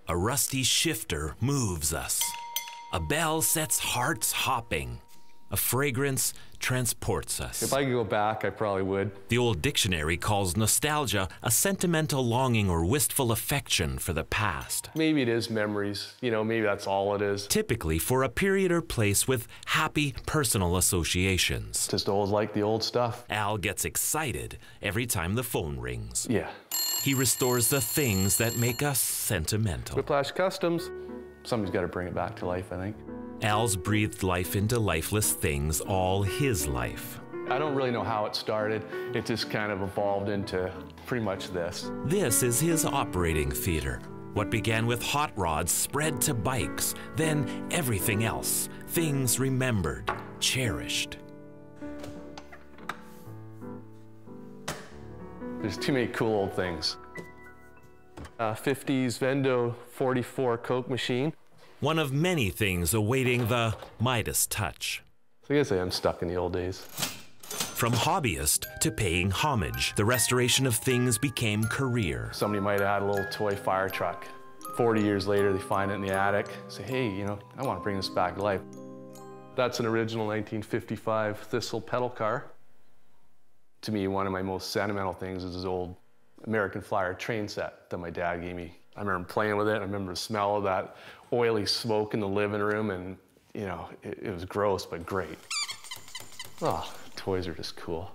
A rusty shifter moves us. A bell sets hearts hopping. A fragrance transports us. If I could go back, I probably would. The old dictionary calls nostalgia a sentimental longing or wistful affection for the past. Maybe it is memories. You know, maybe that's all it is. Typically for a period or place with happy personal associations. Just always like the old stuff. Al gets excited every time the phone rings. Yeah. He restores the things that make us sentimental. Whiplash Customs. Somebody's got to bring it back to life, I think. Al's breathed life into lifeless things all his life. I don't really know how it started. It just kind of evolved into pretty much this. This is his operating theater. What began with hot rods spread to bikes, then everything else. Things remembered, cherished. There's too many cool old things. 50s Vendo 44 Coke machine. One of many things awaiting the Midas touch. So I guess I am stuck in the old days. From hobbyist to paying homage, the restoration of things became career. Somebody might have had a little toy fire truck. 40 years later, they find it in the attic. Say, hey, you know, I want to bring this back to life. That's an original 1955 Thistle pedal car. To me, one of my most sentimental things is this old American Flyer train set that my dad gave me. I remember playing with it. I remember the smell of that oily smoke in the living room, and you know, it was gross, but great. Oh, toys are just cool.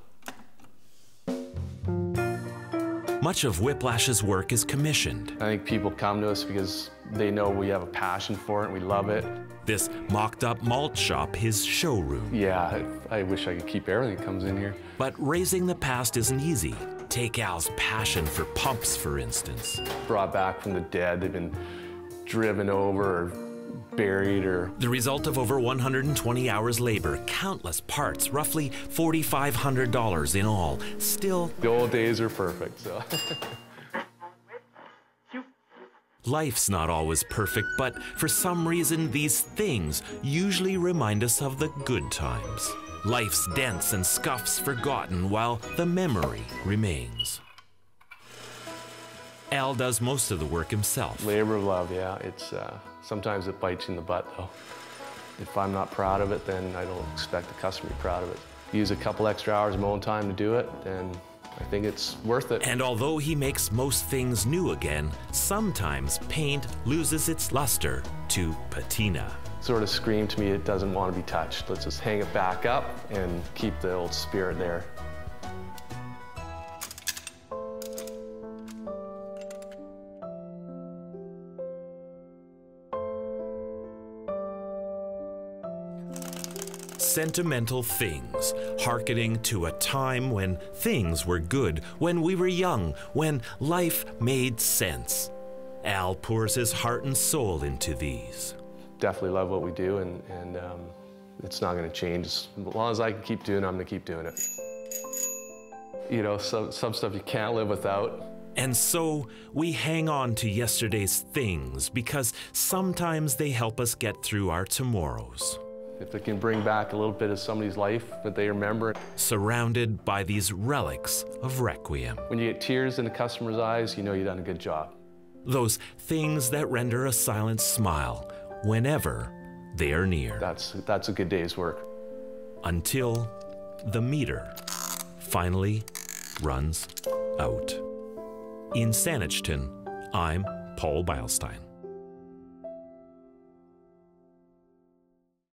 Much of Whiplash's work is commissioned. I think people come to us because they know we have a passion for it and we love it. This mocked-up malt shop, his showroom. Yeah, I wish I could keep everything that comes in here. But raising the past isn't easy. Take Al's passion for pumps, for instance. Brought back from the dead, they've been driven over or buried or... The result of over 120 hours labor, countless parts, roughly $4,500 in all. Still... The old days are perfect, so... Life's not always perfect, but for some reason these things usually remind us of the good times. Life's dents and scuffs forgotten while the memory remains. Al does most of the work himself. Labor of love, yeah. It's sometimes it bites you in the butt, though. If I'm not proud of it, then I don't expect the customer to be proud of it. Use a couple extra hours of my own time to do it, and I think it's worth it. And although he makes most things new again, sometimes paint loses its luster to patina. Sort of screamed to me it doesn't want to be touched. Let's just hang it back up and keep the old spirit there. Sentimental things, hearkening to a time when things were good, when we were young, when life made sense. Al pours his heart and soul into these. Definitely love what we do, and it's not going to change. As long as I can keep doing it, I'm going to keep doing it. You know, some stuff you can't live without. And so we hang on to yesterday's things because sometimes they help us get through our tomorrows. If it can bring back a little bit of somebody's life that they remember. Surrounded by these relics of requiem. When you get tears in the customer's eyes, you know you've done a good job. Those things that render a silent smile whenever they are near. That's a good day's work. Until the meter finally runs out. In Saanich, I'm Paul Beilstein.